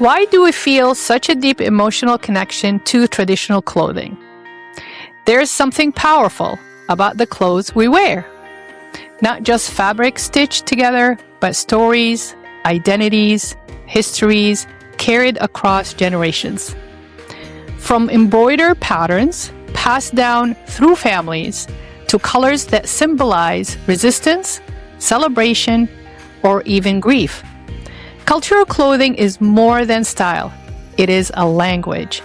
Why do we feel such a deep emotional connection to traditional clothing? There's something powerful about the clothes we wear. Not just fabric stitched together, but stories, identities, histories carried across generations. From embroidered patterns passed down through families to colors that symbolize resistance, celebration, or even grief. Cultural clothing is more than style. It is a language.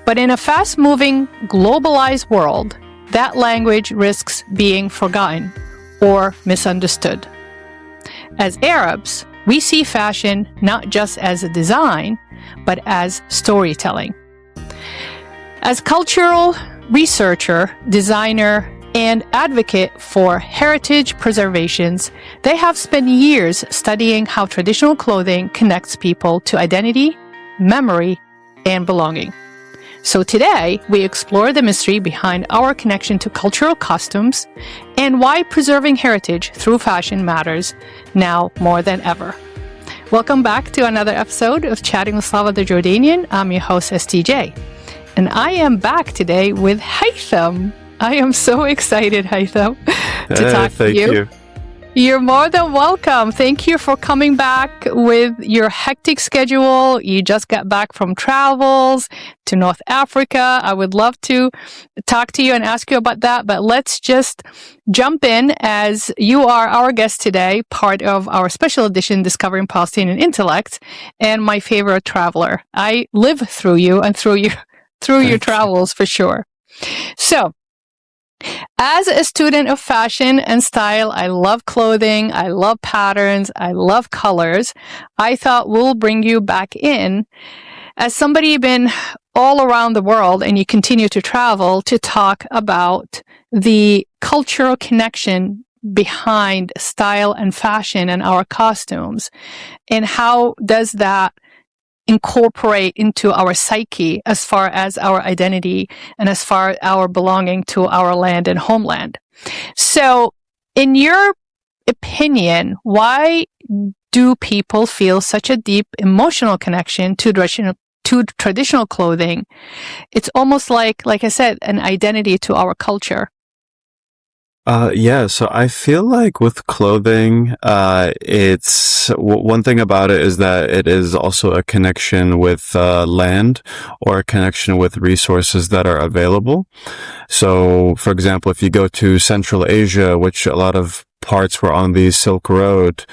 But in a fast-moving, globalized world, that language risks being forgotten or misunderstood. As Arabs, we see fashion not just as a design, but as storytelling. As cultural researcher, designer, and advocate for heritage preservations, they have spent years studying how traditional clothing connects people to identity, memory, and belonging. So today, we explore the mystery behind our connection to cultural costumes and why preserving heritage through fashion matters now more than ever. Welcome back to another episode of Chatting with Slava the Jordanian. I'm your host, STJ. And I am back today with Haitham. I am so excited, Haitham, to talk to you. Thank you. You're more than welcome. Thank you for coming back with your hectic schedule. You just got back from travels to North Africa. I would love to talk to you and ask you about that, but let's just jump in as you are our guest today, part of our special edition, Discovering Palestinian Intellect, and my favorite traveler. I live through you and through your travels for sure. So, as a student of fashion and style, I love clothing, I love patterns, I love colors. I thought we'll bring you back in as somebody been all around the world and you continue to travel to talk about the cultural connection behind style and fashion and our costumes, and how does that incorporate into our psyche as far as our identity and as far as our belonging to our land and homeland. So, in your opinion, why do people feel such a deep emotional connection to traditional clothing? It's almost like I said, an identity to our culture. So I feel like with clothing, it's one thing about it is that it is also a connection with land or a connection with resources that are available. So, for example, if you go to Central Asia, which a lot of parts were on the Silk Road,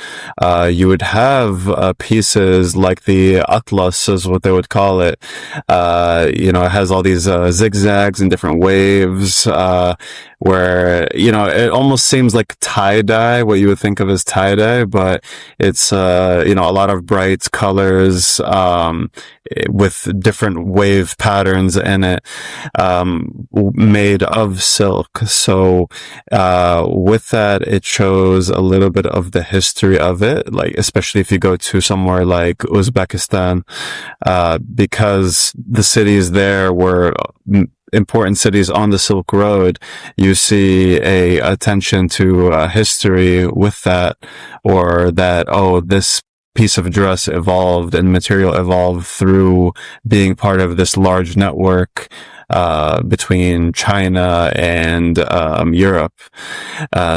you would have pieces like the atlas is what they would call it. It has all these zigzags and different waves, where, it almost seems like tie-dye, what you would think of as tie-dye, but it's, a lot of bright colors, with different wave patterns in it, made of silk. So, with that, it shows a little bit of the history of it, like, especially if you go to somewhere like Uzbekistan, because the cities there were important cities on the Silk Road, you see a attention to history with that, or that, this piece of dress evolved and material evolved through being part of this large network between China and Europe.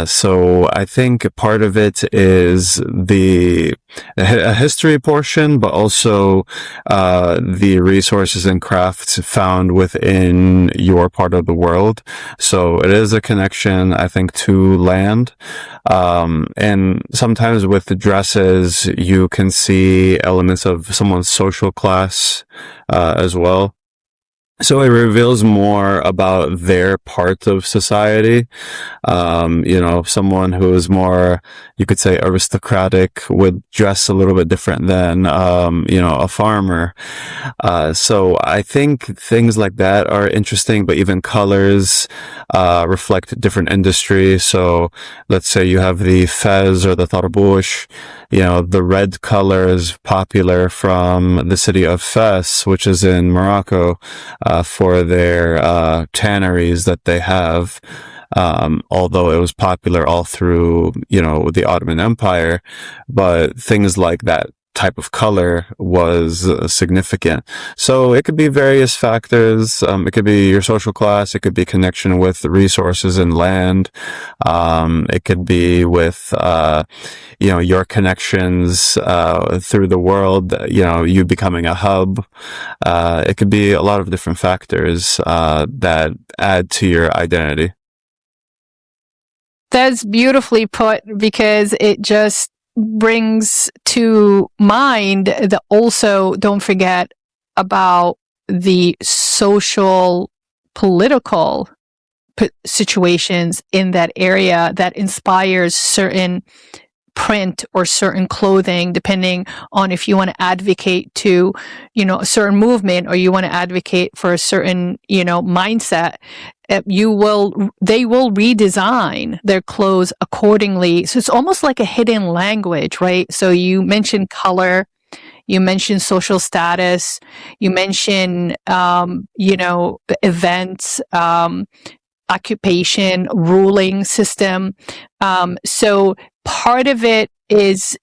So I think part of it is a history portion, but also the resources and crafts found within your part of the world. So it is a connection, I think, to land. And sometimes with the dresses, you can see elements of someone's social class as well. So it reveals more about their part of society. Someone who is more, you could say, aristocratic would dress a little bit different than, a farmer. So I think things like that are interesting, but even colors, reflect different industries. So let's say you have the fez or the tarbush. The red color is popular from the city of Fes, which is in Morocco, for their tanneries that they have. Although it was popular all through, the Ottoman Empire, but things like that type of color was significant. So it could be various factors. It could be your social class. It could be connection with resources and land. It could be with, your connections, through the world, you becoming a hub. It could be a lot of different factors, that add to your identity. That's beautifully put, because it just brings to mind that also don't forget about the social, political situations in that area that inspires certain print or certain clothing, depending on if you want to advocate to, a certain movement, or you want to advocate for a certain, mindset. They will redesign their clothes accordingly. So it's almost like a hidden language, right? So you mentioned color, you mentioned social status, you mentioned, events, occupation, ruling system. So part of it is,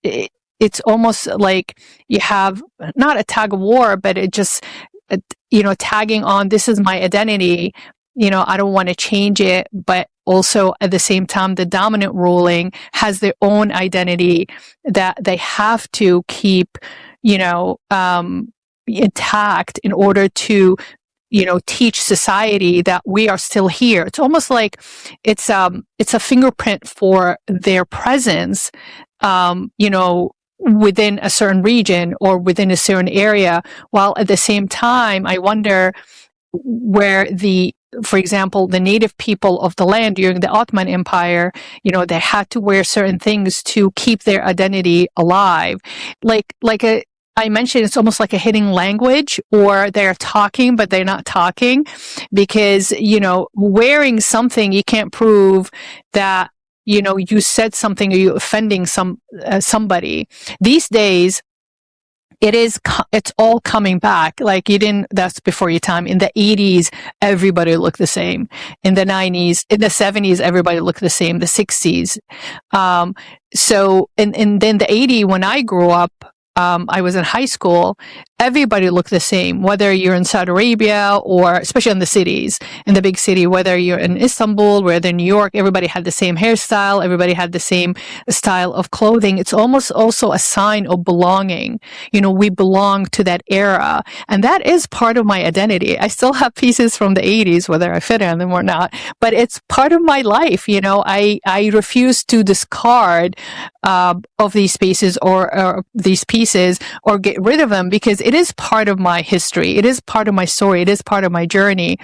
it's almost like you have not a tag of war, but it just, tagging on, this is my identity. I don't want to change it, but also at the same time, the dominant ruling has their own identity that they have to keep, intact in order to, teach society that we are still here. It's almost like it's a fingerprint for their presence, within a certain region or within a certain area. While at the same time, I wonder where for example, the native people of the land during the Ottoman Empire, they had to wear certain things to keep their identity alive. I mentioned, it's almost like a hidden language, or they're talking, but they're not talking, because, wearing something, you can't prove that, you said something or you're offending somebody. These days, it's all coming back. That's before your time. In the 80s, everybody looked the same. In the 90s, in the 70s, everybody looked the same. The 60s. And then the 80s, when I grew up, I was in high school, everybody looked the same, whether you're in Saudi Arabia or especially in the cities, in the big city, whether you're in Istanbul, whether in New York, everybody had the same hairstyle, everybody had the same style of clothing. It's almost also a sign of belonging. We belong to that era, and that is part of my identity. I still have pieces from the 80s, whether I fit in them or not, but it's part of my life. I refuse to discard of these pieces or these pieces or get rid of them, because it is part of my history. It is part of my story. It is part of my journey.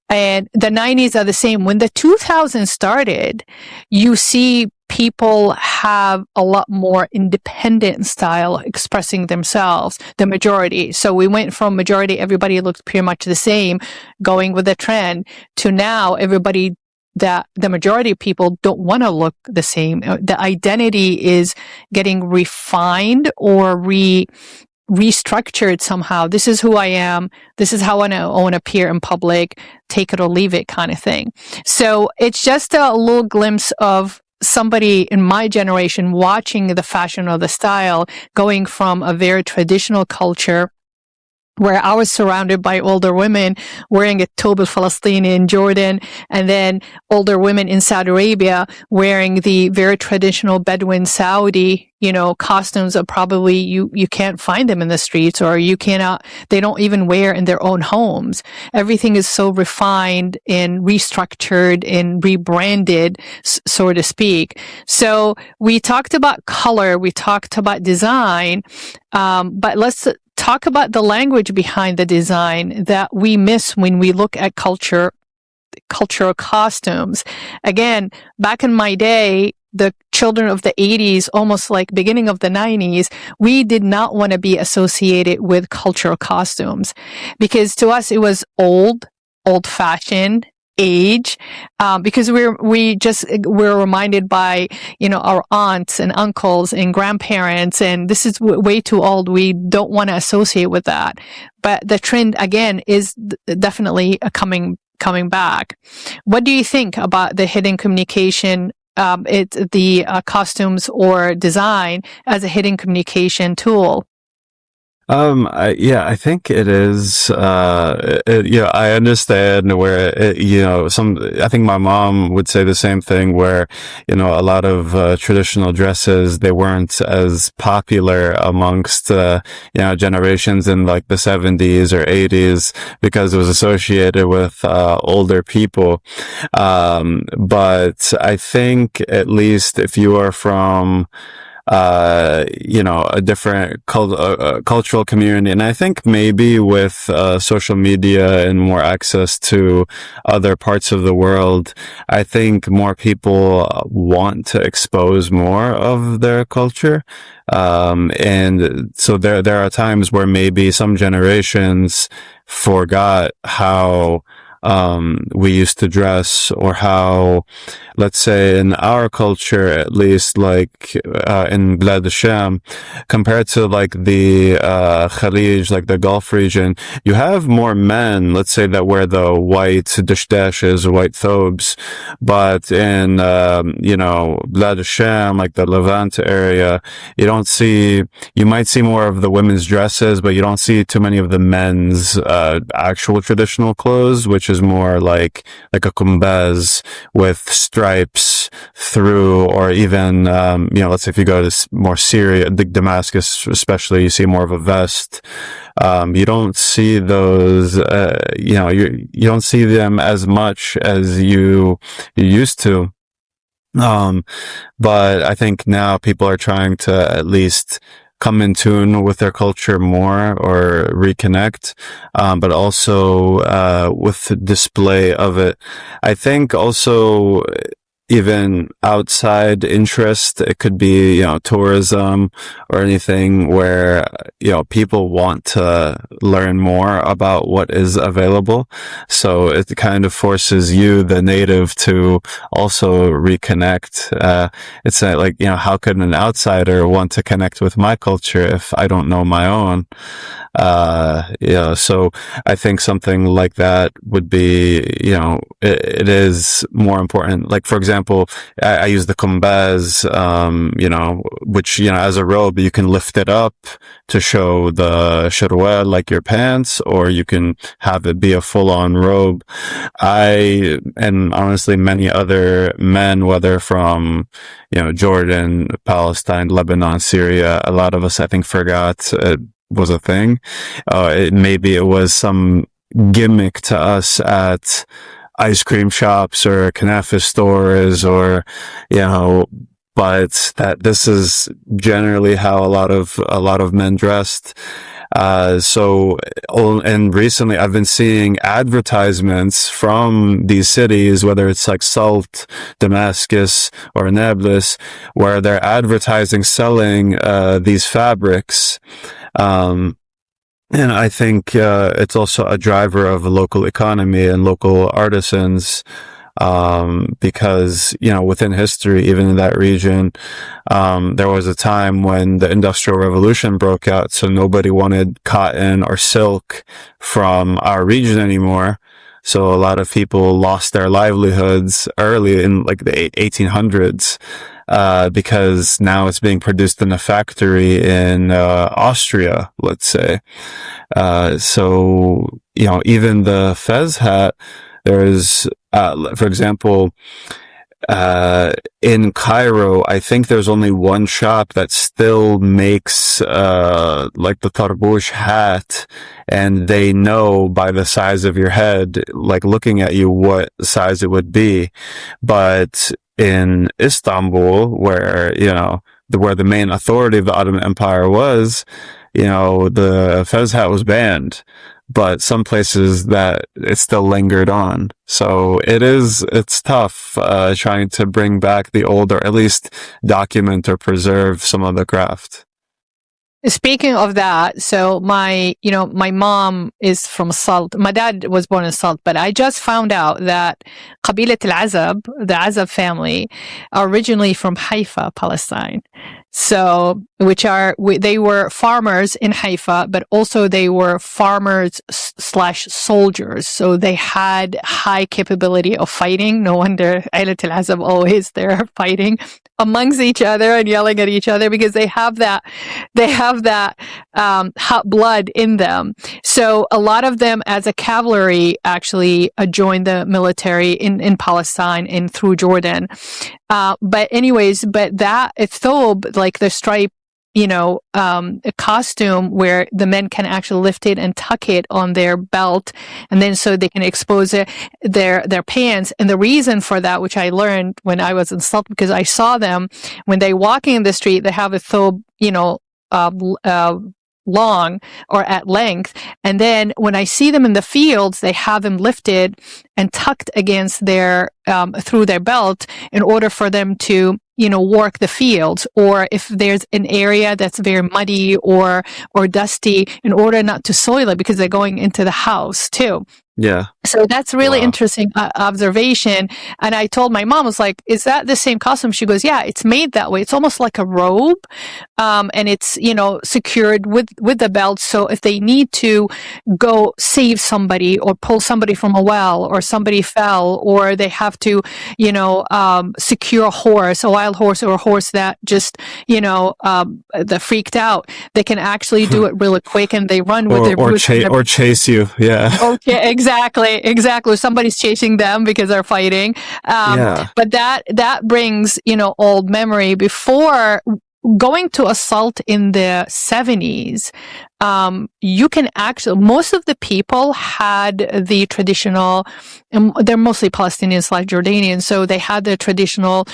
And the 90s are the same. When the 2000s started, you see people have a lot more independent style expressing themselves, the majority. So we went from majority, everybody looked pretty much the same, going with the trend, to now everybody, that the majority of people don't want to look the same. The identity is getting refined or restructured somehow. This is who I am. This is how I want to appear in public. Take it or leave it, kind of thing. So it's just a little glimpse of somebody in my generation watching the fashion or the style, going from a very traditional culture where I was surrounded by older women wearing a Tob al-Palestinian in Jordan, and then older women in Saudi Arabia wearing the very traditional Bedouin Saudi, costumes that probably you can't find them in the streets, or they don't even wear in their own homes. Everything is so refined and restructured and rebranded, so to speak. So we talked about color, we talked about design, but let's talk about the language behind the design that we miss when we look at cultural costumes. Again, back in my day, the children of the 80s, almost like beginning of the 90s, we did not want to be associated with cultural costumes, because to us it was old-fashioned, age, because we're reminded by, our aunts and uncles and grandparents, and this is way too old. We don't want to associate with that. But the trend again is definitely coming back. What do you think about the hidden communication the costumes or design as a hidden communication tool? I think it is, I understand where I think my mom would say the same thing where, a lot of, traditional dresses, they weren't as popular amongst, generations in like the 70s or 80s because it was associated with, older people. But I think at least if you are from, a different cultural community. And I think maybe with, social media and more access to other parts of the world, I think more people want to expose more of their culture. And so there are times where maybe some generations forgot how, we used to dress or how, let's say in our culture, at least like, in Blad al-Sham, compared to like the, Khalij, like the Gulf region, you have more men, let's say that wear the white dishdashes, white thobes. But in, Blad al-Sham, like the Levant area, you might see more of the women's dresses, but you don't see too many of the men's, actual traditional clothes, which is more like a kumbaz with stripes through, or even, let's say if you go to more Syria, Damascus especially, you see more of a vest. You don't see those, you don't see them as much as you used to. But I think now people are trying to at least come in tune with their culture more or reconnect, but also, with the display of it. I think also even outside interest, it could be, tourism or anything where, people want to learn more about what is available. So it kind of forces you, the native, to also reconnect. It's like, how could an outsider want to connect with my culture if I don't know my own? So I think something like that would be, it is more important. Like, for example, I use the kumbaz, which, as a robe, you can lift it up to show the sharwal, like your pants, or you can have it be a full-on robe. And honestly, many other men, whether from, Jordan, Palestine, Lebanon, Syria, a lot of us, I think, forgot was a thing. Maybe it was some gimmick to us at ice cream shops or knafa stores, or, but that this is generally how a lot of men dressed. And recently I've been seeing advertisements from these cities, whether it's like Salt, Damascus, or Nablus, where they're advertising selling, these fabrics. And I think, it's also a driver of the local economy and local artisans, because, within history, even in that region, there was a time when the Industrial Revolution broke out, so nobody wanted cotton or silk from our region anymore. So a lot of people lost their livelihoods early in like the 1800s, because now it's being produced in a factory in, Austria, let's say. So, even the fez hat, there's, for example, in Cairo, I think there's only one shop that still makes, like the tarbouch hat, and they know by the size of your head, like looking at you, what size it would be. But in Istanbul, where, where the main authority of the Ottoman Empire was, the fez hat was banned. But some places that it still lingered on. So it's tough, trying to bring back the old, or at least document or preserve some of the craft. Speaking of that, so my mom is from Salt. My dad was born in Salt, but I just found out that Qabilat al-Azab, the Azab family, are originally from Haifa, Palestine. So, they were farmers in Haifa, but also they were farmers slash soldiers. So they had high capability of fighting. No wonder Ailat al-Azab always they're fighting amongst each other and yelling at each other because they have that hot blood in them. So a lot of them as a cavalry actually joined the military in Palestine and through Jordan. But that thobe, like the stripe, a costume where the men can actually lift it and tuck it on their belt, and then so they can expose their pants. And the reason for that, which I learned when I was in Sultan, because I saw them when they walking in the street, they have a thobe, long or at length, and then when I see them in the fields, they have them lifted and tucked against their through their belt in order for them to work the fields, or if there's an area that's very muddy or dusty, in order not to soil it because they're going into the house too. Yeah. So that's really interesting observation. And I told my mom, I was like, is that the same costume? She goes, yeah, it's made that way. It's almost like a robe. And it's, secured with the belt. So if they need to go save somebody or pull somebody from a well, or somebody fell, or they have to, secure a horse, a wild horse, or a horse that just, that freaked out, they can actually do it really quick, and they run with their boots. Or chase you. Yeah. Okay. Exactly. Somebody's chasing them because they're fighting. But that brings, old memory. Before going to assault in the 70s, you can actually, most of the people had the traditional, and they're mostly Palestinian / Jordanian, so they had the traditional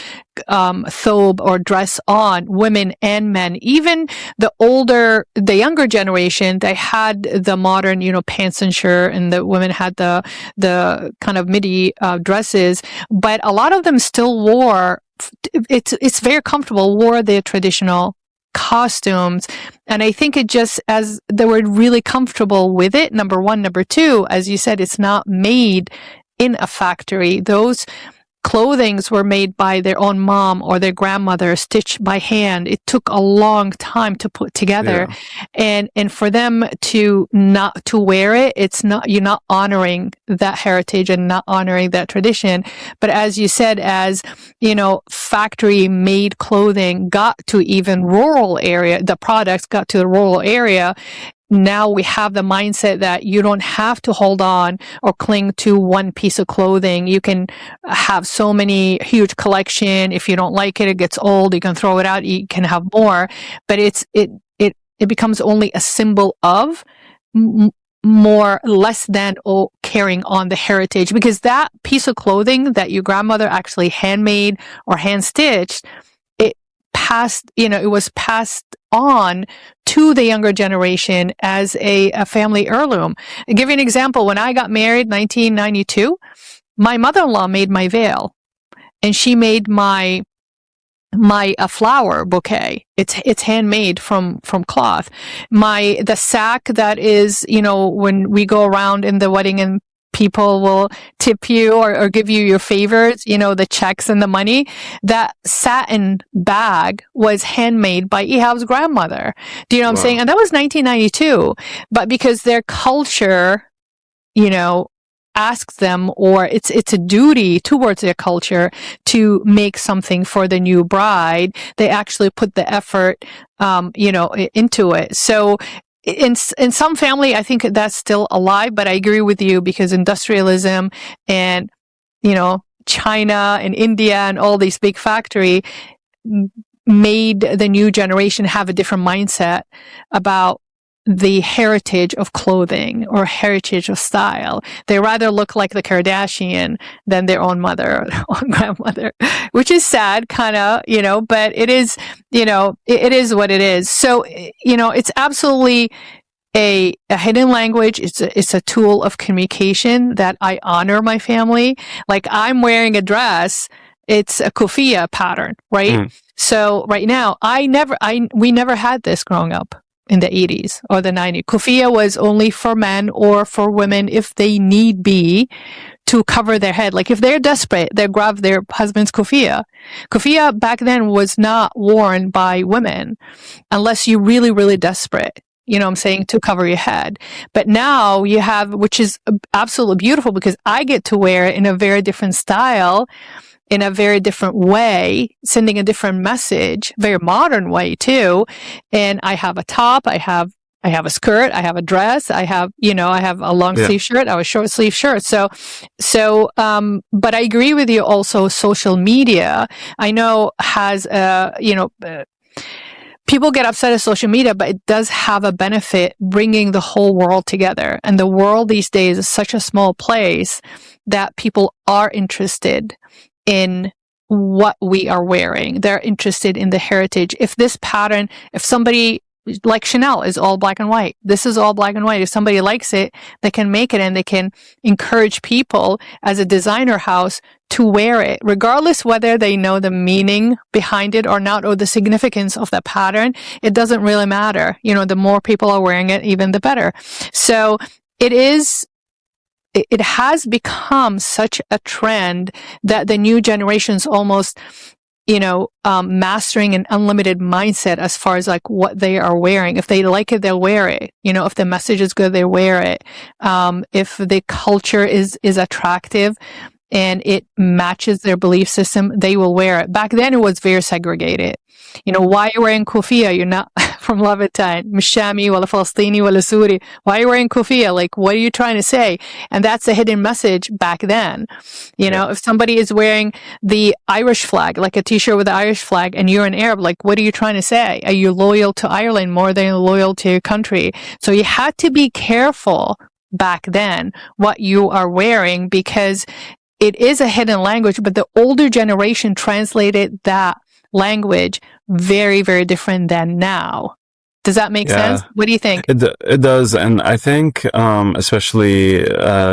thobe or dress on, women and men. Even the younger generation, they had the modern, pants and shirt, and the women had the kind of midi dresses, but a lot of them still wore, it's very comfortable, wore their traditional costumes. And I think it just, as they were really comfortable with it, number one. Number two, as you said, it's not made in a factory. Those clothings were made by their own mom or their grandmother, stitched by hand. It took a long time to put together. Yeah. And for them to not to wear it, you're not honoring that heritage and not honoring that tradition. But as you said, as factory made clothing got to even rural area, the products got to the rural area. Now we have the mindset that you don't have to hold on or cling to one piece of clothing. You can have so many huge collection. If you don't like it, it gets old, you can throw it out, you can have more. But it becomes only a symbol of less than carrying on the heritage, because that piece of clothing that your grandmother actually handmade or hand stitched, it was passed on to the younger generation as a family heirloom. I'll give you an example. When I got married in 1992, my mother-in-law made my veil, and she made my flower bouquet. It's handmade from cloth. The sack that is, when we go around in the wedding and people will tip you or give you your favors, the checks and the money. That satin bag was handmade by Ehab's grandmother. Do you know what I'm saying? And that was 1992. But because their culture, asks them, or it's a duty towards their culture to make something for the new bride, they actually put the effort, into it. So in some family, I think that's still alive, but I agree with you, because industrialism and, China and India and all these big factory made the new generation have a different mindset about the heritage of clothing or heritage of style. They rather look like the Kardashian than their own mother or their own grandmother, which is sad, kind of, but it is, it is what it is. So, it's absolutely a hidden language. It's a tool of communication that I honor my family. Like, I'm wearing a dress, it's a kufiya pattern, right? So right now, we never had this growing up. in the 80s or the 90s. Kufiya was only for men or for women if they need be to cover their head. Like if they're desperate, they grab their husband's kufiya. Kufiya back then was not worn by women unless you're really, really desperate. You know what I'm saying? To cover your head. But now you have, which is absolutely beautiful because I get to wear it in a very different style, in a very different way, sending a different message, very modern way too. And I have a top, I have a skirt, I have a dress, I have a long sleeve shirt, I have a short sleeve shirt. But I agree with you also, social media, I know has, people get upset at social media, but it does have a benefit bringing the whole world together. And the world these days is such a small place that people are interested in what we are wearing. They're interested in the heritage. If this pattern, if somebody like Chanel is all black and white, this is all black and white. If somebody likes it, they can make it and they can encourage people as a designer house to wear it, regardless whether they know the meaning behind it or not, or the significance of the pattern. It doesn't really matter. You know, the more people are wearing it, even the better. So it has become such a trend that the new generations almost, mastering an unlimited mindset as far as like what they are wearing. If they like it, they'll wear it. You know, if the message is good, they wear it. If the culture is attractive and it matches their belief system, they will wear it. Back then it was very segregated. You know, why are you wearing kufiya? You're not from Levitan, Mishami, wala Palestini, wala Suri. Why are you wearing kufiya? Like, what are you trying to say? And that's a hidden message back then. You know, if somebody is wearing the Irish flag, like a t-shirt with the Irish flag, and you're an Arab, like, what are you trying to say? Are you loyal to Ireland more than loyal to your country? So you had to be careful back then what you are wearing because it is a hidden language, but the older generation translated that language very, very different than now. Does that make sense? What do you think? It does. And I think, especially,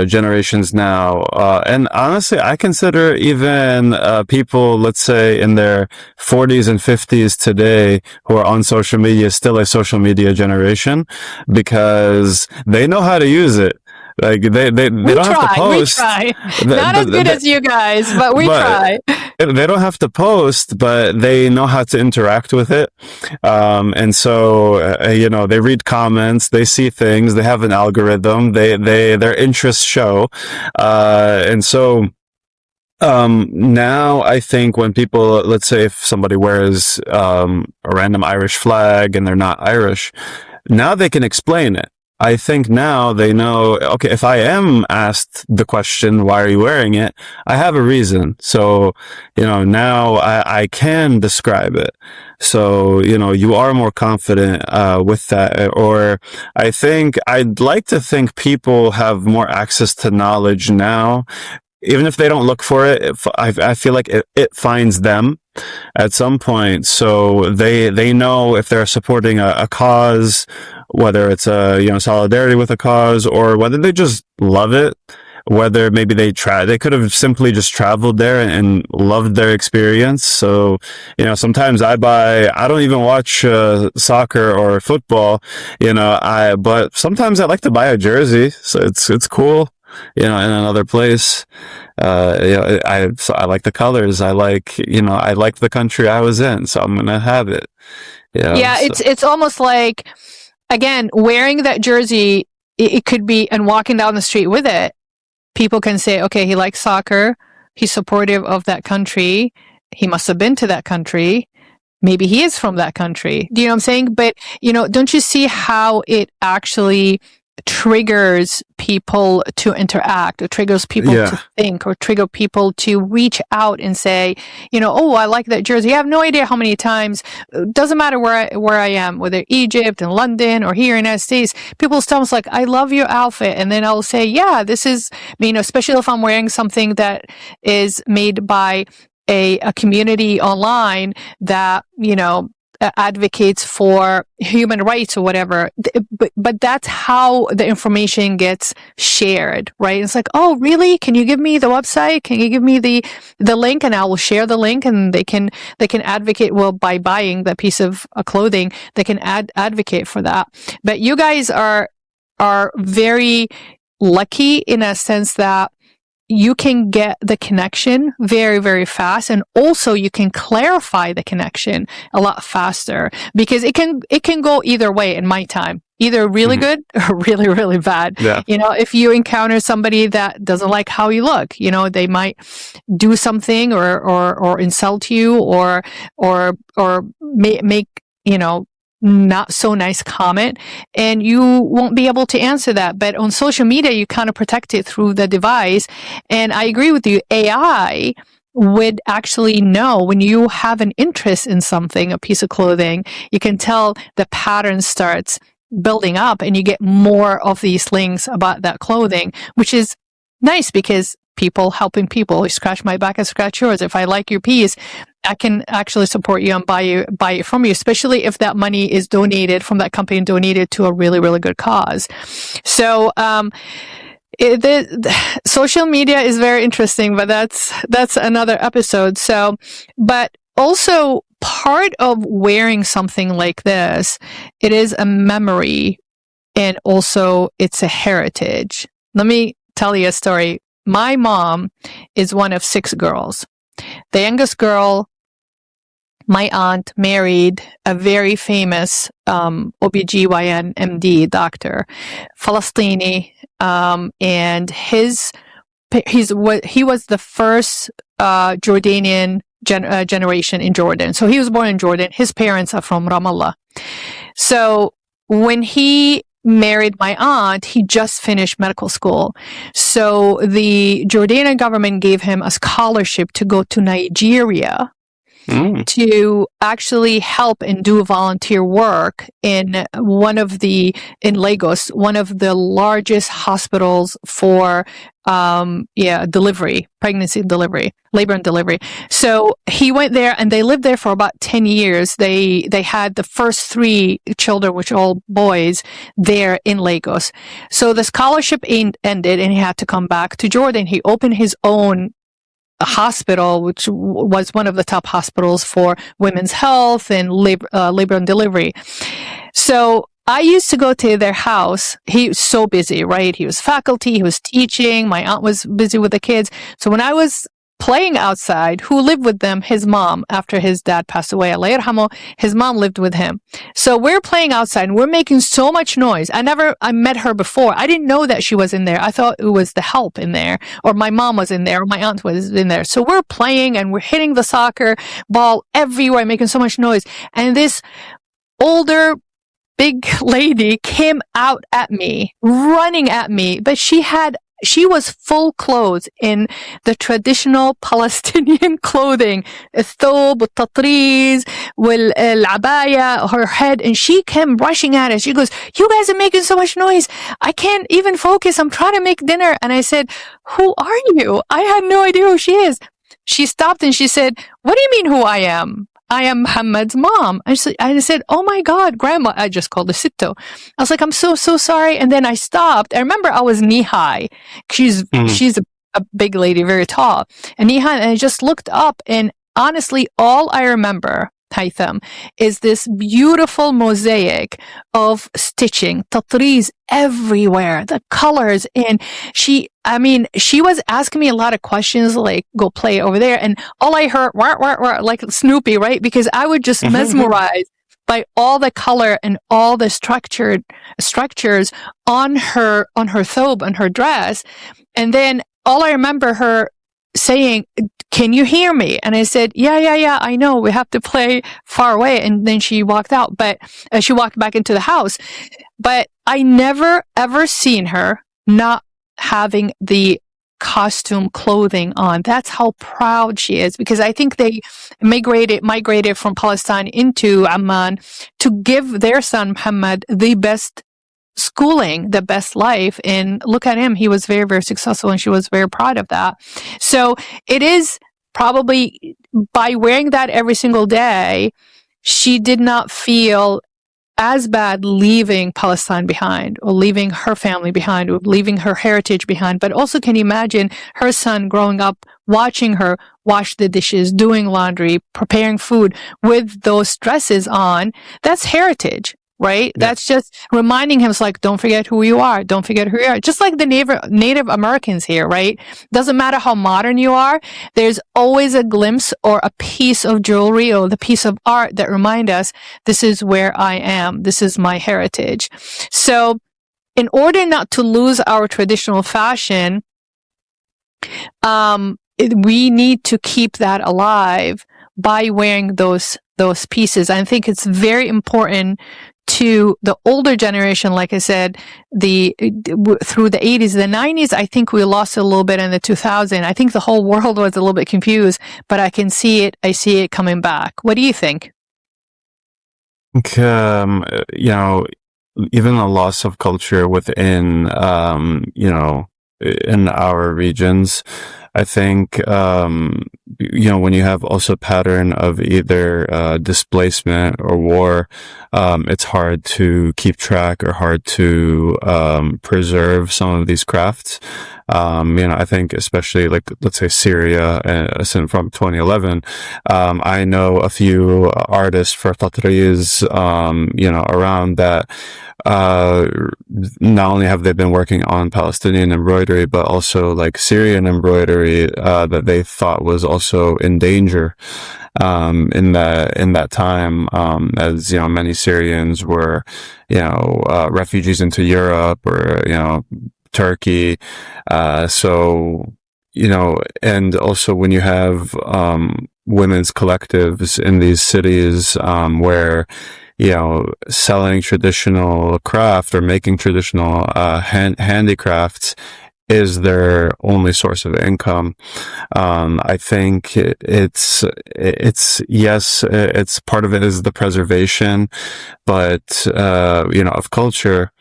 generations now, and honestly, I consider even, people, let's say in their 40s and 50s today who are on social media, still a social media generation because they know how to use it. Like they don't have to post. We try. Not as good as you guys, but we try. They don't have to post, but they know how to interact with it. And so, they read comments, they see things, they have an algorithm, their interests show. And so, now I think when people, let's say if somebody wears, a random Irish flag and they're not Irish, now they can explain it. I think now they know, okay, if I am asked the question, why are you wearing it? I have a reason. So, now I can describe it. So, you are more confident, with that. Or I'd like to think people have more access to knowledge now. Even if they don't look for it, I feel like it finds them at some point. So they know if they're supporting a cause, whether it's solidarity with a cause or whether they just love it, whether maybe they could have simply just traveled there and loved their experience. So, sometimes I don't even watch, soccer or football, but sometimes I like to buy a jersey. So it's cool. In another place, I like the colors. I like the country I was in, so I'm going to have it. Yeah. It's almost like, again, wearing that jersey, it could be, and walking down the street with it, people can say, okay, he likes soccer. He's supportive of that country. He must have been to that country. Maybe he is from that country. Do you know what I'm saying? But, don't you see how it actually triggers people to interact, or triggers people to think, or trigger people to reach out and say, oh, I like that jersey. I have no idea how many times, doesn't matter where I am, whether Egypt and London or here in the United States, people tell us like, I love your outfit. And then I'll say, yeah, this is, especially if I'm wearing something that is made by a community online that, advocates for human rights or whatever. But that's how the information gets shared, right? It's like, oh, really? Can you give me the website? Can you give me the link, and I will share the link, and they can advocate. Well, by buying that piece of clothing, they can advocate for that. But you guys are very lucky in a sense that you can get the connection very, very fast. And also you can clarify the connection a lot faster, because it can go either way in my time, either really good or really, really bad. Yeah. If you encounter somebody that doesn't like how you look, they might do something or insult you or make, not so nice comment, and you won't be able to answer that. But on social media, you kind of protect it through the device. And I agree with you. AI would actually know when you have an interest in something, a piece of clothing, you can tell the pattern starts building up, and you get more of these links about that clothing, which is nice because people helping people. You scratch my back, I scratch yours. If I like your piece, I can actually support you and buy it from you, especially if that money is donated from that company and donated to a really, really good cause. So, the social media is very interesting, but that's another episode. So, but also part of wearing something like this, it is a memory, and also it's a heritage. Let me tell you a story. My mom is one of 6 girls. The youngest girl, my aunt, married a very famous OBGYN MD doctor, Palestinian, and he was the first Jordanian generation in Jordan. So he was born in Jordan. His parents are from Ramallah. So when he married my aunt, he just finished medical school. So the Jordanian government gave him a scholarship to go to Nigeria to actually help and do volunteer work in Lagos, one of the largest hospitals for pregnancy delivery, labor and delivery. So he went there, and they lived there for about 10 years. They had the first 3 children, which are all boys, there in Lagos. So the scholarship ended, and he had to come back to Jordan. He opened his own hospital, which was one of the top hospitals for women's health and labor and delivery. So I used to go to their house. He was so busy, right? He was faculty, he was teaching. My aunt was busy with the kids. So when I was playing outside, who lived with them? His mom, after his dad passed away, Allah yarhamu, his mom lived with him. So we're playing outside, and we're making so much noise. I met her before. I didn't know that she was in there. I thought it was the help in there, or my mom was in there, or my aunt was in there. So we're playing, and we're hitting the soccer ball everywhere, making so much noise. And this older big lady came out at me, running at me, but she was full clothes in the traditional Palestinian clothing, الثوب والتطريز والعباية, her head, and she came rushing at us. She goes, "You guys are making so much noise. I can't even focus. I'm trying to make dinner." And I said, "Who are you?" I had no idea who she is. She stopped and she said, "What do you mean who I am? I am Muhammad's mom." I said, "Oh my God, Grandma." I just called her Sitto. I was like, "I'm so sorry." And then I stopped. I remember I was knee high. She's a big lady, very tall, and knee high. And I just looked up, and honestly, all I remember, Haitham, is this beautiful mosaic of stitching, tatriz everywhere, the colors. And she was asking me a lot of questions, like, go play over there. And all I heard, wah, wah, wah, like Snoopy, right? Because I would just mesmerize by all the color and all the structures on her thobe, on her dress. And then all I remember her saying, "Can you hear me?" And I said, yeah, I know, we have to play far away. And then she walked out, but she walked back into the house. But I never ever seen her not having the costume clothing on. That's how proud she is, because I think they migrated from Palestine into Amman to give their son Muhammad the best schooling, the best life. And look at him. He was very, very successful, and she was very proud of that. So it is probably by wearing that every single day, she did not feel as bad leaving Palestine behind, or leaving her family behind, or leaving her heritage behind. But also, can you imagine her son growing up watching her wash the dishes, doing laundry, preparing food with those dresses on? That's heritage, right? Yeah. That's just reminding him, it's like, don't forget who you are. Don't forget who you are. Just like the Native Americans here, right? Doesn't matter how modern you are. There's always a glimpse or a piece of jewelry or the piece of art that remind us, this is where I am. This is my heritage. So in order not to lose our traditional fashion, we need to keep that alive by wearing those pieces. I think it's very important to the older generation. Like I said, through the 80s, the 90s, I think we lost a little bit in the 2000s. I think the whole world was a little bit confused, but I see it coming back. What do you think? Even a loss of culture within, in our regions. I think, when you have also a pattern of either displacement or war, it's hard to keep track or hard to preserve some of these crafts. I think especially like, let's say Syria, from 2011, I know a few artists for Tatriz, around that. Not only have they been working on Palestinian embroidery, but also like Syrian embroidery, that they thought was also in danger, in that time, as, many Syrians were, refugees into Europe or, Turkey. And also when you have, women's collectives in these cities, where, selling traditional craft or making traditional, handicrafts is their only source of income. I think it's part of it is the preservation, but, of culture.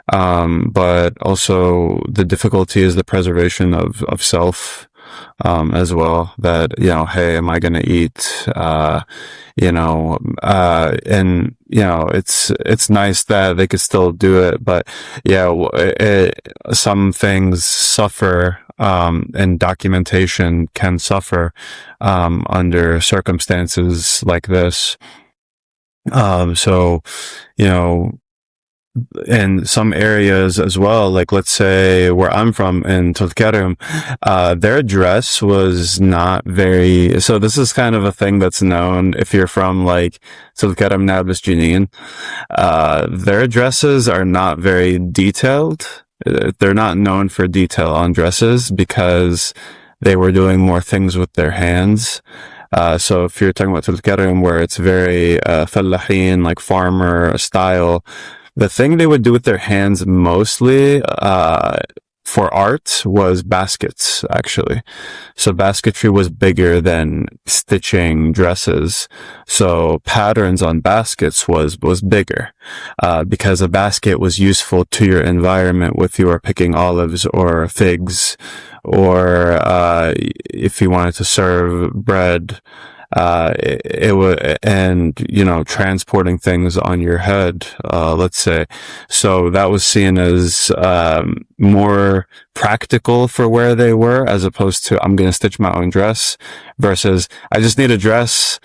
But also the difficulty is the preservation of self, as well, that, hey, am I going to eat? It's nice that they could still do it, but some things suffer, and documentation can suffer, under circumstances like this. In some areas as well, like let's say where I'm from in Tulkarem, their dress was not very, so this is kind of a thing that's known if you're from like Tulkarem Nabis Jenin. Their dresses are not very detailed. They're not known for detail on dresses because they were doing more things with their hands. So if you're talking about Tulkarem, where it's very, fallahin, like farmer style, the thing they would do with their hands mostly, for art was baskets, actually. So basketry was bigger than stitching dresses. So patterns on baskets was bigger, because a basket was useful to your environment with your picking olives or figs, or, if you wanted to serve bread, it would, and, transporting things on your head, let's say. So that was seen as, more practical for where they were, as opposed to, I'm going to stitch my own dress, versus I just need a dress.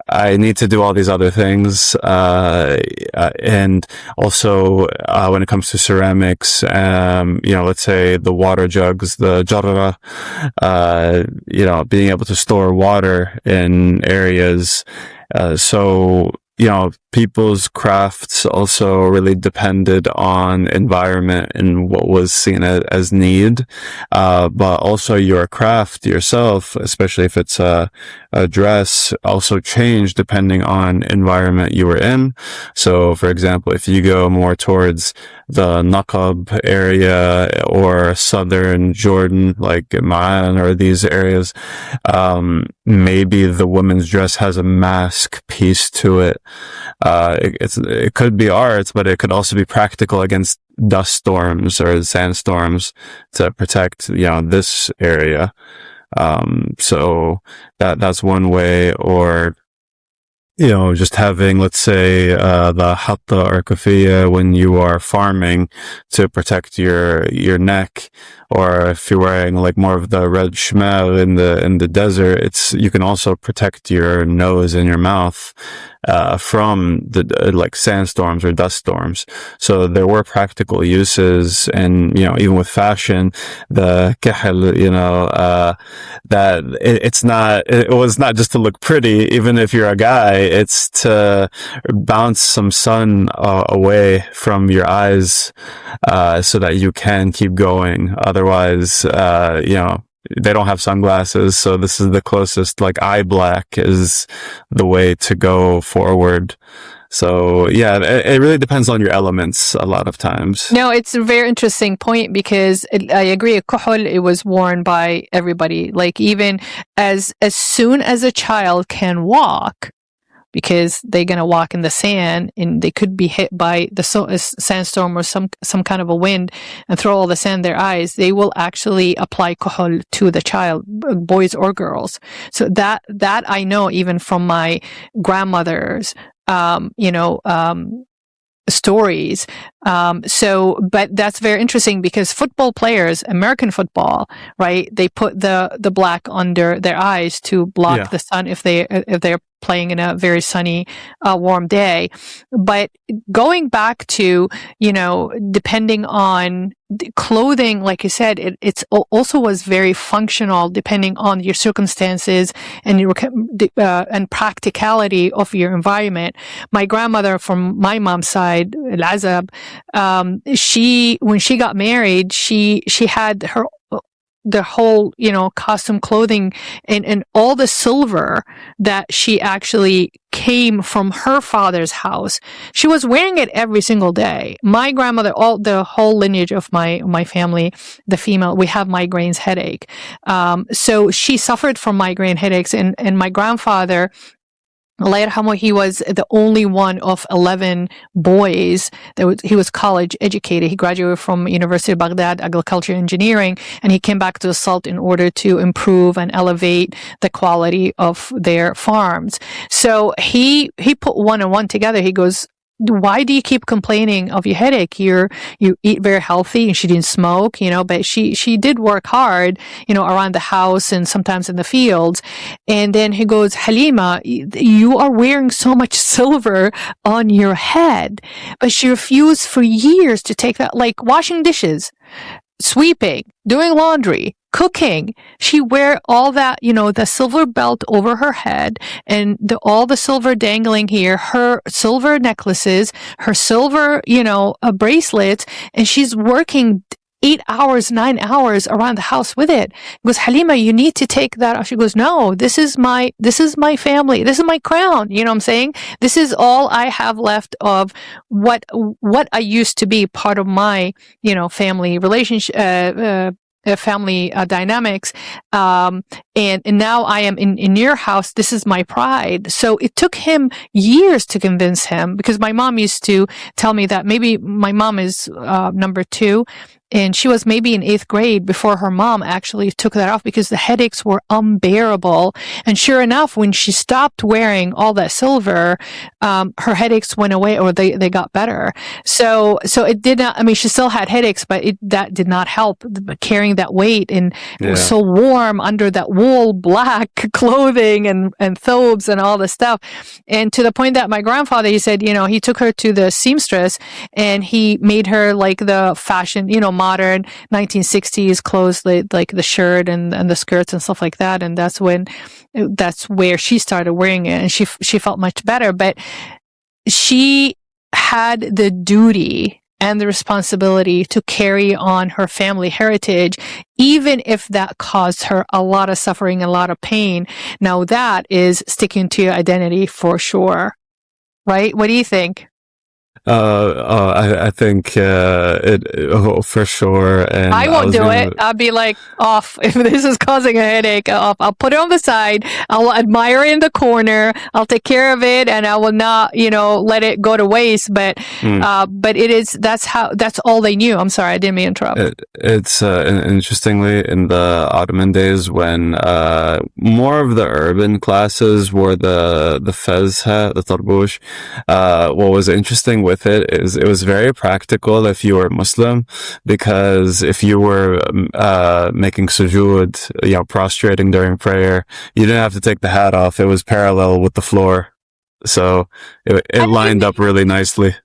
I need to do all these other things. And also, when it comes to ceramics, let's say the water jugs, the jarra, being able to store water in areas. People's crafts also really depended on environment and what was seen as need. But also your craft yourself, especially if it's a dress, also changed depending on environment you were in. So, for example, if you go more towards the Naqab area or southern Jordan, like Ma'an or these areas, maybe the woman's dress has a mask piece to it. It could be arts, but it could also be practical against dust storms or sandstorms to protect, this area. So that's one way. Or, just having, let's say, the hatta or kafiyya when you are farming to protect your neck, or if you're wearing like more of the red shmer in the desert, you can also protect your nose and your mouth from the like sandstorms or dust storms. So there were practical uses, and even with fashion, the kahal, that it was not just to look pretty. Even if you're a guy, it's to bounce some sun away from your eyes, so that you can keep going. Otherwise, they don't have sunglasses, so this is the closest. Like, eye black is the way to go forward. So yeah, it really depends on your elements a lot of times. No, it's a very interesting point, because I agree. Kuhul, it was worn by everybody. Like, even as soon as a child can walk, because they're going to walk in the sand and they could be hit by the sandstorm or some kind of a wind and throw all the sand in their eyes, they will actually apply kuhul to the child, boys or girls. So that I know even from my grandmother's, stories. But that's very interesting, because football players, American football, right? They put the black under their eyes to block the sun if they're playing in a very sunny, warm day. But going back to, depending on clothing, like you said, it's also was very functional depending on your circumstances and and practicality of your environment. My grandmother from my mom's side, Al-Azab, when she got married, she had the whole, costume clothing and all the silver that she actually came from her father's house. She was wearing it every single day. My grandmother, the whole lineage of my family, the female, we have migraines, headache. So she suffered from migraine headaches, and my grandfather, Allah yarhamu, he was the only one of 11 boys he was college educated. He graduated from University of Baghdad, agriculture engineering, and he came back to the Salt in order to improve and elevate the quality of their farms. So he put one and one together. He goes, why do you keep complaining of your headache? You eat very healthy, and she didn't smoke, but she did work hard, around the house and sometimes in the fields. And then he goes, Halima, you are wearing so much silver on your head. But she refused for years to take that, like washing dishes, sweeping, doing laundry, cooking. She wear all that, the silver belt over her head and all the silver dangling here, her silver necklaces, her silver, bracelets, and she's working 8 hours, 9 hours around the house with it. He goes, Halima, you need to take that off. She goes, no, this is my family. This is my crown. You know what I'm saying? This is all I have left of what I used to be part of my, family relationship, family dynamics, and now I am in your house. This is my pride. So it took him years to convince him, because my mom used to tell me that maybe my mom is number 2, and she was maybe in 8th grade before her mom actually took that off, because the headaches were unbearable. And sure enough, when she stopped wearing all that silver, her headaches went away, or they got better. So it did not, she still had headaches, but that did not help carrying that weight. And it was so warm under that wool black clothing and thobes and all this stuff. And to the point that my grandfather, he said, he took her to the seamstress and he made her like the fashion, modern 1960s clothes, like the shirt and the skirts and stuff like that. And that's where she started wearing it, and she felt much better. But she had the duty and the responsibility to carry on her family heritage, even if that caused her a lot of suffering, a lot of pain. Now that is sticking to your identity for sure. Right? What do you think? I think for sure. I And I won't was do gonna. it. I'll be like off if this is causing a headache. I'll put it on the side. I'll admire it in the corner. I'll take care of it, and I will not, let it go to waste. Mm. But that's all they knew. I'm sorry, I didn't mean to interrupt. It's interestingly in the Ottoman days when more of the urban classes wore the fez hat, the tarbush. What was interesting with it is it was very practical if you were Muslim, because if you were making sujood, prostrating during prayer, you didn't have to take the hat off. It was parallel with the floor, so it lined up really nicely.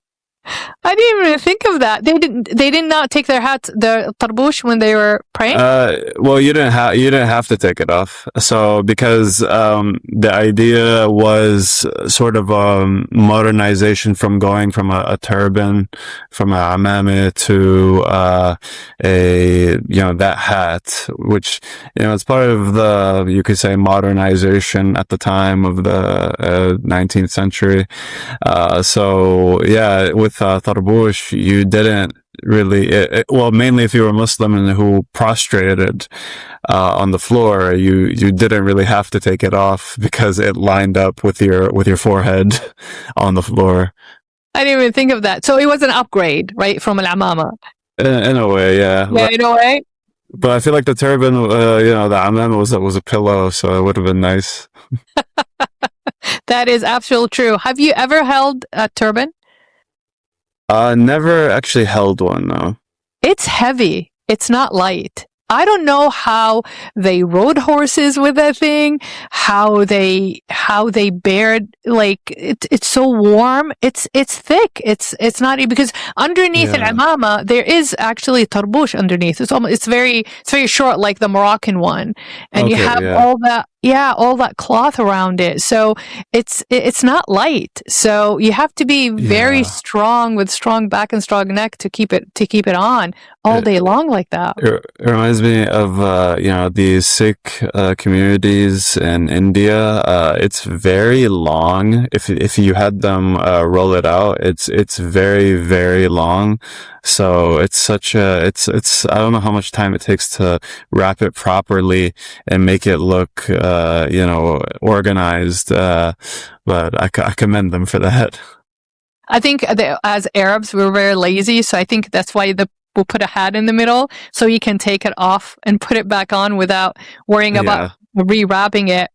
I didn't even think of that. They did not take their hats, the tarbush, when they were praying. Well, you didn't have to take it off. So because the idea was sort of modernization from going from a turban, from a amame to that hat, which it's part of the, you could say, modernization at the time of the 19th century. So yeah, with tarbush, you didn't really, well, mainly if you were Muslim and who prostrated on the floor, you didn't really have to take it off because it lined up with your forehead on the floor. I didn't even think of that. So it was an upgrade, right, from al-amama. In a way, yeah. Yeah, in a way. But I feel like the turban, the amam was a pillow, so it would have been nice. That is absolutely true. Have you ever held a turban? Never actually held one, though. It's heavy. It's not light. I don't know how they rode horses with that thing, how they bared, like it's so warm. It's thick. It's not, because underneath Yeah. al-amama there is actually tarbush underneath. It's very short, like the Moroccan one, and you Okay, have yeah. all that cloth around it. So it's not light. So you have to be very Yeah. strong, with strong back and strong neck to keep it on all day long like that. It reminds me of the Sikh communities in India. It's very long. If you had them roll it out, it's very, very long. So it's I don't know how much time it takes to wrap it properly and make it look organized. But I commend them for that. I think as Arabs, we're very lazy, so I think that's why we'll put a hat in the middle so you can take it off and put it back on without worrying about rewrapping it.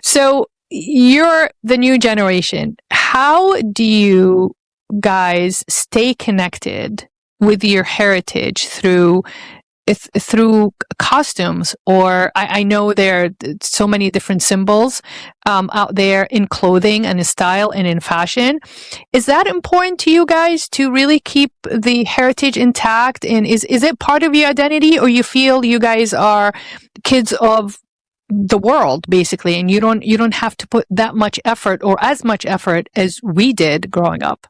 So you're the new generation. How do you guys stay connected with your heritage through costumes? Or I know there are so many different symbols out there in clothing and in style and in fashion. Is that important to you guys to really keep the heritage intact? And is it part of your identity, or you feel you guys are kids of the world basically, and you don't have to put that much effort, or as much effort as we did growing up?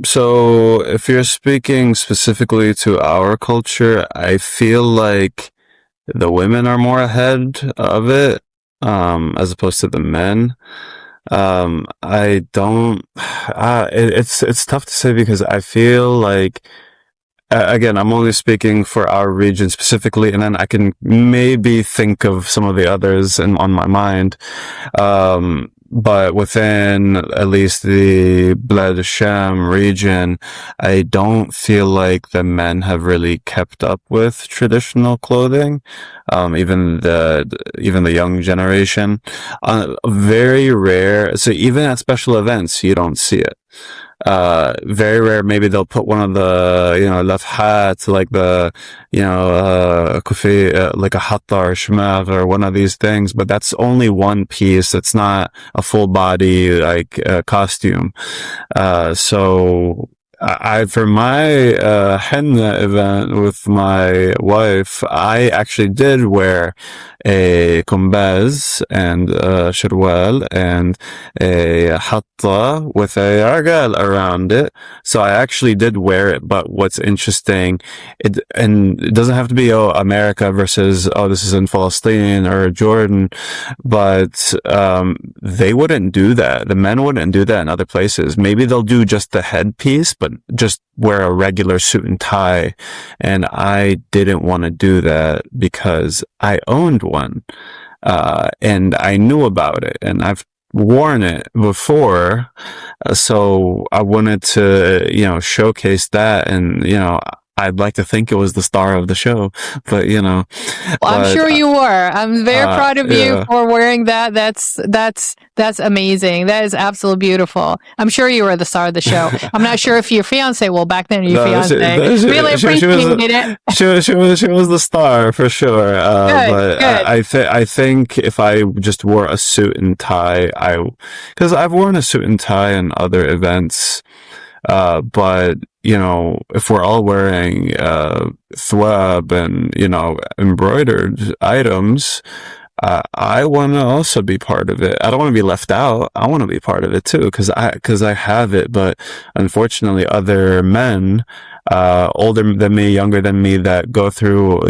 So if you're speaking specifically to our culture, I feel like the women are more ahead of it, as opposed to the men. I don't, it's tough to say, because I feel like, again, I'm only speaking for our region specifically, and then I can maybe think of some of the others on my mind. But within at least the Bled Sham region, I don't feel like the men have really kept up with traditional clothing. Even the young generation, very rare. So even at special events, you don't see it. Very rare. Maybe they'll put one of the, left hats, like the, kufi, like a hatta or shmagh or one of these things, but that's only one piece. It's not a full body, like, costume. So for my henna event with my wife, I actually did wear a kumbaz and shirwal and a hatta with a argal around it. So I actually did wear it. But what's interesting, it doesn't have to be America versus this is in Palestine or Jordan, but they wouldn't do that. The men wouldn't do that in other places. Maybe they'll do just the headpiece, but just wear a regular suit and tie. And I didn't want to do that because I owned one. And I knew about it and I've worn it before. So I wanted to, showcase that. And, I'd like to think it was the star of the show, but Well, I'm sure you were. I'm very proud of you for wearing that. That's amazing. That is absolutely beautiful. I'm sure you were the star of the show. I'm not sure if your fiance, back then your fiance, really appreciated it. She was the star for sure. Good. I think if I just wore a suit and tie, because I've worn a suit and tie in other events, but if we're all wearing thwab and embroidered items, I want to also be part of it. I don't want to be left out. I want to be part of it too, because I have it. But unfortunately, other men, older than me, younger than me, that go through,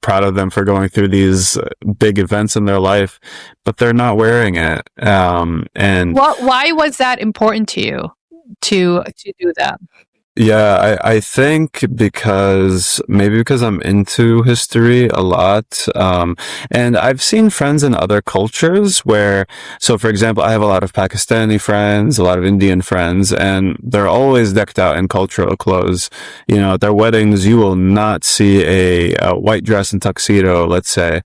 proud of them for going through these big events in their life, but they're not wearing it. And why was that important to you to do that? Yeah, I think because I'm into history a lot. And I've seen friends in other cultures so for example, I have a lot of Pakistani friends, a lot of Indian friends, and they're always decked out in cultural clothes. At their weddings, you will not see a white dress and tuxedo, let's say.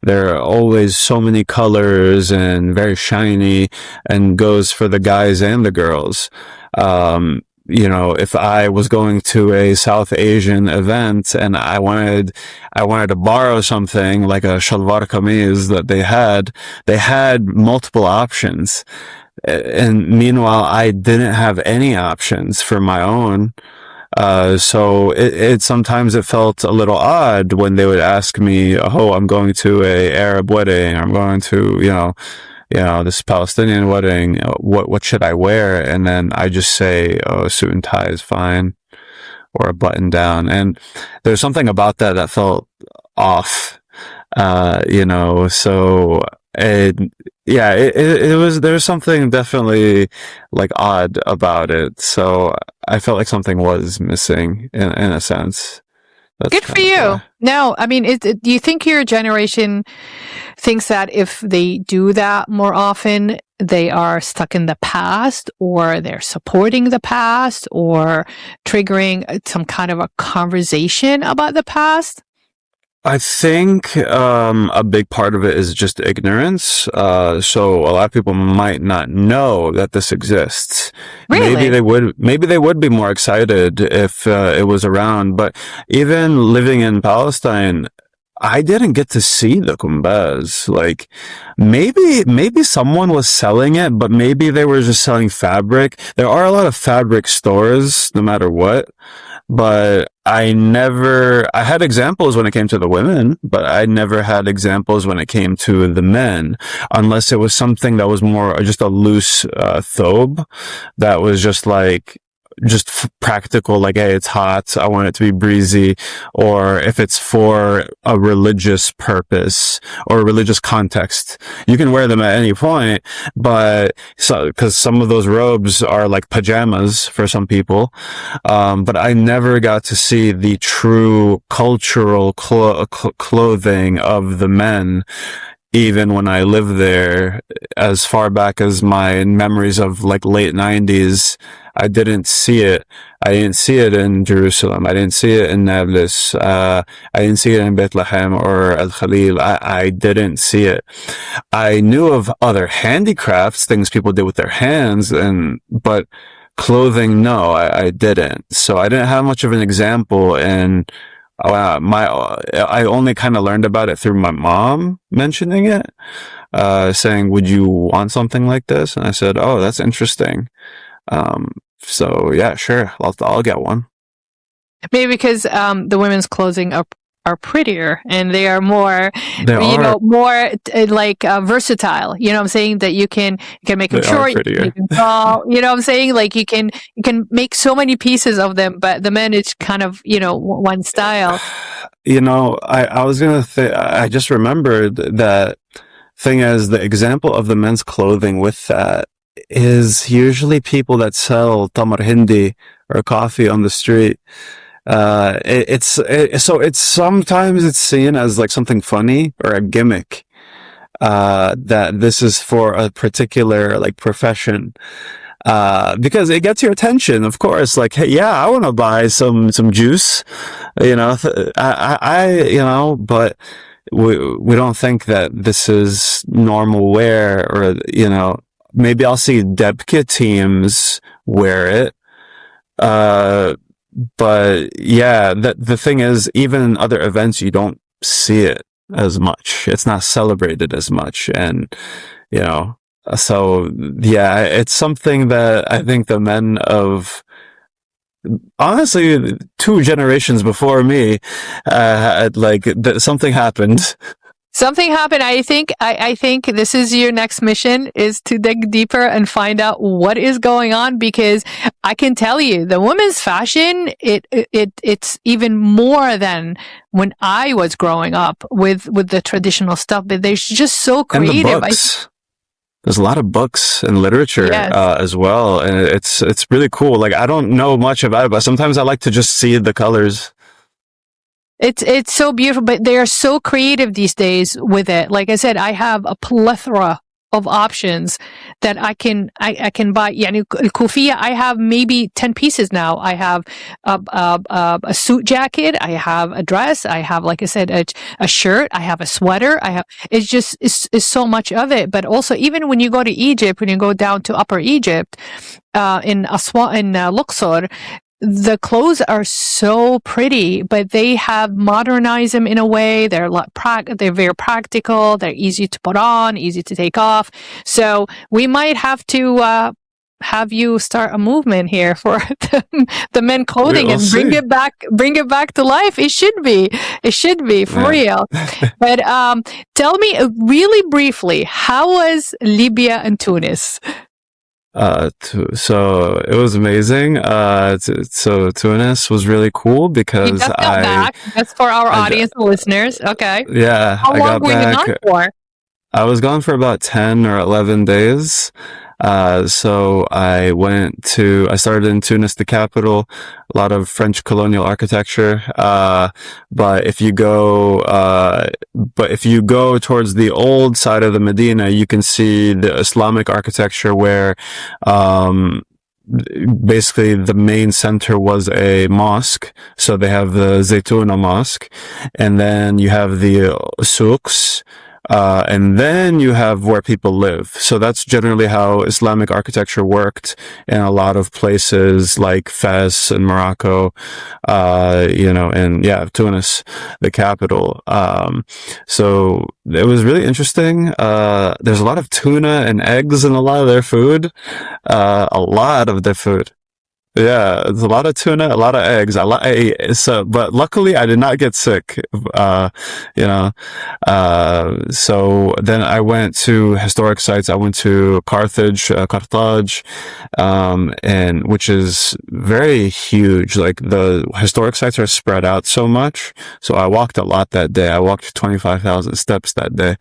There are always so many colors and very shiny, and goes for the guys and the girls. If I was going to a South Asian event and I wanted to borrow something like a shalwar kameez that they had multiple options. And meanwhile, I didn't have any options for my own. So it sometimes it felt a little odd when they would ask me, "Oh, I'm going to a Arab wedding. I'm going to, this Palestinian wedding, what should I wear?" And then I just say, "Oh, a suit and tie is fine," or a button down. And there's something about that felt off, so there's something definitely like odd about it. So I felt like something was missing in a sense. That's good for you. No, I mean, do you think your generation thinks that if they do that more often, they are stuck in the past, or they're supporting the past, or triggering some kind of a conversation about the past? I think a big part of it is just ignorance. So a lot of people might not know that this exists. Really? Maybe they would be more excited if it was around. But even living in Palestine, I didn't get to see the kumbaz. Like, maybe someone was selling it, but maybe they were just selling fabric. There are a lot of fabric stores, no matter what. But I had examples when it came to the women, but I never had examples when it came to the men, unless it was something that was more just a loose thobe that was just practical, like, hey, it's hot, I want it to be breezy, or if it's for a religious purpose or a religious context, you can wear them at any point. But because some of those robes are like pajamas for some people, but I never got to see the true cultural clothing of the men. Even when I lived there, as far back as my memories of like late 90s, I didn't see it. I didn't see it in Jerusalem. I didn't see it in Nablus. I didn't see it in Bethlehem or Al Khalil. I didn't see it. I knew of other handicrafts, things people did with their hands, but clothing, no, I didn't. So I didn't have much of an example, and I only kind of learned about it through my mom mentioning it, saying, "Would you want something like this?" And I said, "Oh, that's interesting." So yeah, sure, I'll get one. Maybe because the women's clothing are prettier and they are more, They are. more versatile. You know what I'm saying? That you can make them They are short, you can prettier. make them tall. You know what I'm saying? Like you can make so many pieces of them, but the men it's kind of one style. I was gonna I just remembered that thing as the example of the men's clothing with that is usually people that sell tamar hindi or coffee on the street. So it's sometimes it's seen as like something funny or a gimmick, that this is for a particular like profession. Because it gets your attention, of course, like, hey, yeah, I want to buy some juice, but we don't think that this is normal wear, or, maybe I'll see Debka teams wear it. But yeah, the thing is, even in other events, you don't see it as much. It's not celebrated as much. And, so yeah, it's something that I think the men of, honestly, 2 generations before me, something happened. Something happened. I think this is your next mission, is to dig deeper and find out what is going on, because I can tell you the women's fashion, it's even more than when I was growing up with the traditional stuff, but they're just so creative. And the books. There's a lot of books and literature, Yes. As well. And it's really cool. Like, I don't know much about it, but sometimes I like to just see the colors. It's so beautiful, but they are so creative these days with it. Like I said, I have a plethora of options that I can buy. Yani kufiya, I have maybe 10 pieces now. I have a suit jacket, I have a dress, I have, like I said, a shirt, I have a sweater, it's so much of it. But also, even when you go to Egypt, when you go down to Upper Egypt, in Luxor, the clothes are so pretty, but they have modernized them in a way. They're very practical. They're easy to put on, easy to take off. So we might have to have you start a movement here for the men clothing and bring it back to life. It should be for real. But tell me really briefly, how was Libya and Tunis? So it was amazing. So Tunis was really cool because that's for our audience and listeners. Okay. Yeah. How long were you gone for? I was gone for about 10 or 11 days. So I started in Tunis, the capital, a lot of French colonial architecture. But if you go towards the old side of the Medina, you can see the Islamic architecture where, basically the main center was a mosque. So they have the Zaytuna Mosque, and then you have the souks, and then you have where people live. So that's generally how Islamic architecture worked in a lot of places like Fez and Morocco, and yeah, Tunis, the capital. So it was really interesting. There's a lot of tuna and eggs in a lot of their food. A lot of their food. Yeah, there's a lot of tuna, a lot of eggs. But luckily I did not get sick. So then I went to historic sites. I went to Carthage, and which is very huge. Like, the historic sites are spread out so much. So I walked a lot that day. I walked 25,000 steps that day.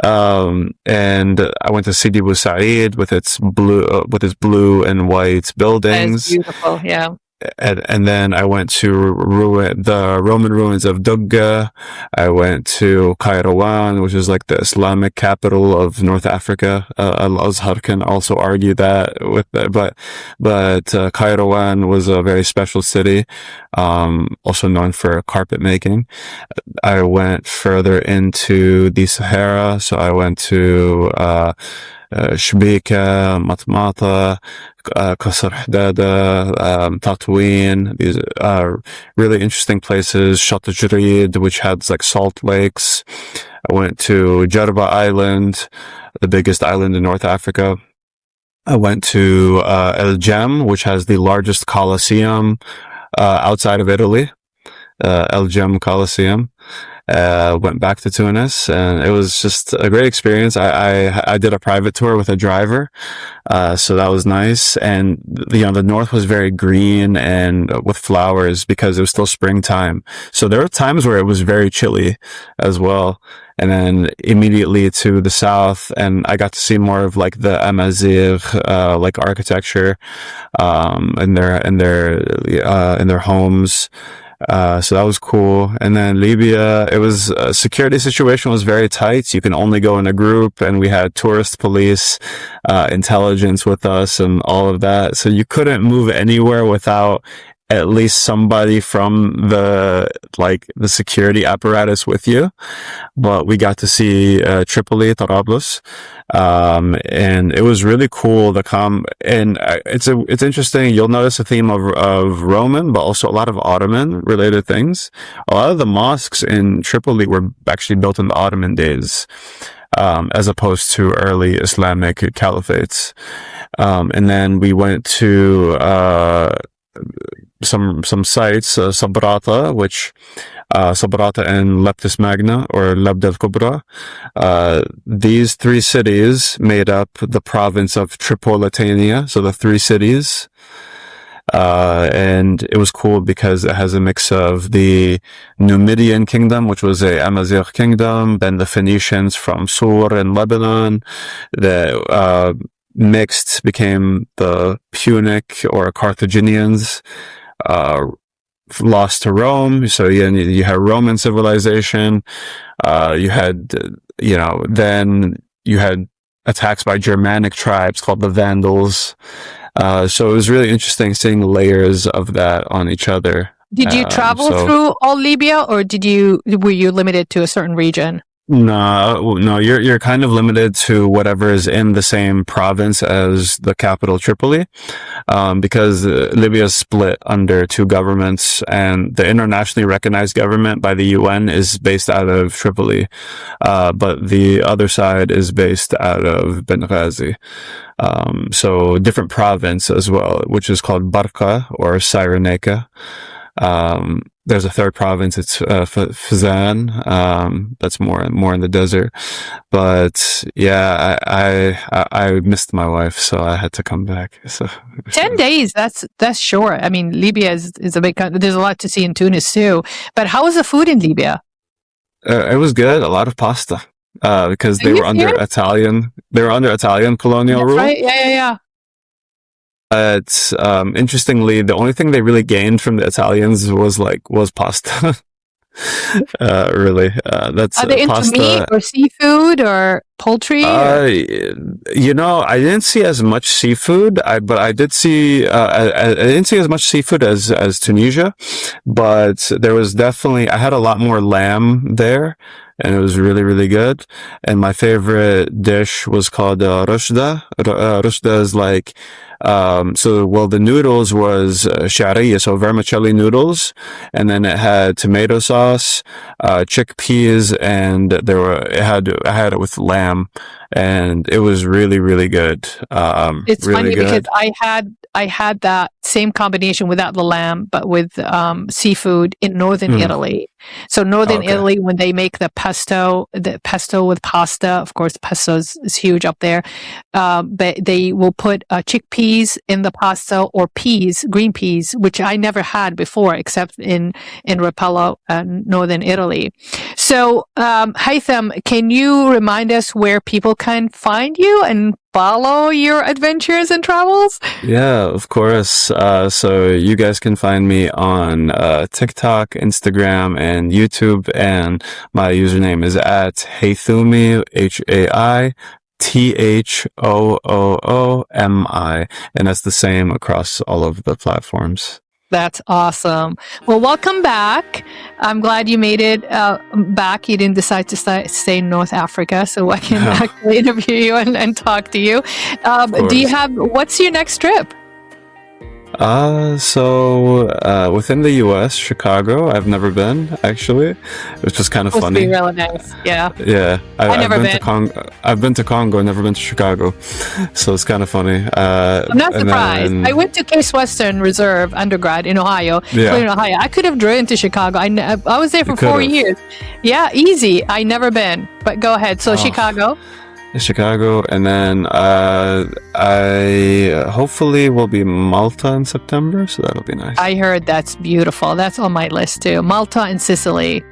And I went to Sidi Bou Said with its blue and white buildings. That's beautiful, yeah. And then I went to the Roman ruins of Dugga. I went to Kairouan, which is like the Islamic capital of North Africa. Al-Azhar can also argue that but Kairouan was a very special city, also known for carpet making. I went further into the Sahara, so I went to Shbika, Matmata, Qasr Hdada, Tatooine. These are really interesting places. Shat Jreed, which had like salt lakes. I went to Jerba Island, the biggest island in North Africa. I went to El Gem, which has the largest Colosseum outside of Italy, El Gem Colosseum. Went back to Tunis, and it was just a great experience. I did a private tour with a driver, so that was nice. And the north was very green and with flowers because it was still springtime. So there were times where it was very chilly as well. And then immediately to the south, and I got to see more of like the Amazigh, like architecture, in their homes. So that was cool. And then Libya, it was, security situation was very tight. You can only go in a group, and we had tourist police, intelligence with us and all of that. So you couldn't move anywhere without at least somebody from the security apparatus with you. But we got to see, Tripoli, Tarablos. And it was really cool. It's interesting. You'll notice a theme of Roman, but also a lot of Ottoman related things. A lot of the mosques in Tripoli were actually built in the Ottoman days, as opposed to early Islamic caliphates. And then we went to, some sites, Sabrata, which, Sabrata and Leptis Magna, or Labd al-Kubra. These three cities made up the province of Tripolitania, so the three cities. And it was cool because it has a mix of the Numidian kingdom, which was a Amazigh kingdom, then the Phoenicians from Sur in Lebanon, the, mixed became the Punic or Carthaginians, lost to Rome. So you had Roman civilization. You had, then you had attacks by Germanic tribes called the Vandals. So it was really interesting seeing layers of that on each other. Did you travel through all Libya, or were you limited to a certain region? No, you're kind of limited to whatever is in the same province as the capital Tripoli, because Libya is split under two governments, and the internationally recognized government by the UN is based out of Tripoli, but the other side is based out of Benghazi. So different province as well, which is called Barqa or Cyrenaica. There's a third province. It's Fezzan. That's more in the desert. But yeah, I missed my wife, so I had to come back. So 10 days. That's short. I mean, Libya is a big country. There's a lot to see in Tunis too. But how was the food in Libya? It was good. A lot of pasta. Because they were under Italian colonial rule. Right. Yeah. But interestingly, the only thing they really gained from the Italians was pasta. Really, that's are they into pasta. meat or seafood or poultry? I didn't see as much seafood. But I did see. I didn't see as much seafood as Tunisia, but there was definitely. I had a lot more lamb there, and it was really, really good. And my favorite dish was called rushda. Rushda is like. The noodles was shariya, so vermicelli noodles, and then it had tomato sauce, chickpeas, and I had it with lamb, and it was really, really good. It's really funny good. because I had that same combination without the lamb, but with seafood in northern Italy. So northern Italy, when they make the pesto with pasta, of course, pesto is huge up there. But they will put chickpeas in the pasta, or green peas, which I never had before, except in Rapallo, northern Italy. So, Haitham, can you remind us where people can find you and follow your adventures and travels? Yeah, of course. So you guys can find me on TikTok, Instagram, and YouTube, and my username is at Haythoomi, HAITHOOOMI, and that's the same across all of the platforms. That's awesome. Well, welcome back. I'm glad you made it back. You didn't decide to stay in North Africa, so I can actually interview you and talk to you. What's your next trip? Within the U.S., Chicago, I've never been, actually, which is kind of Supposed to funny. be really nice. Yeah. Yeah, I've never been been. to I've been to Congo, never been to Chicago, so it's kind of funny. I'm not And surprised. then, I went to Case Western Reserve undergrad in Ohio, Cleveland, Ohio. I could have driven to Chicago. I was there for 4 could've. years. Yeah, easy. I never been, but go ahead. So Chicago. Chicago, and then I hopefully will be Malta in September, so that'll be nice. I heard that's beautiful. That's on my list too. Malta and Sicily.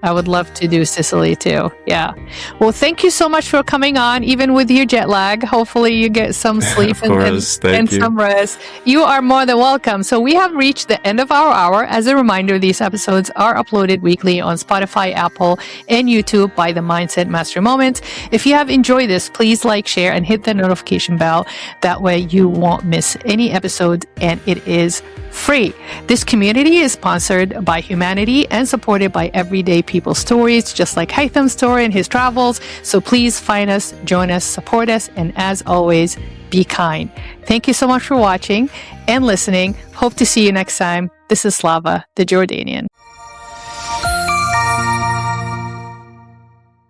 I would love to do Sicily too. Yeah. Well, thank you so much for coming on, even with your jet lag. Hopefully you get some sleep and some rest. You are more than welcome. So we have reached the end of our hour. As a reminder, these episodes are uploaded weekly on Spotify, Apple, and YouTube by the Mindset Mastery Moment. If you have enjoyed this, please like, share, and hit the notification bell. That way you won't miss any episode, and it is free. This community is sponsored by humanity and supported by everyday people's stories, just like Haitham's story and his travels. So please find us, join us, support us, and as always, be kind. Thank you so much for watching and listening. Hope to see you next time. This is Slava the Jordanian.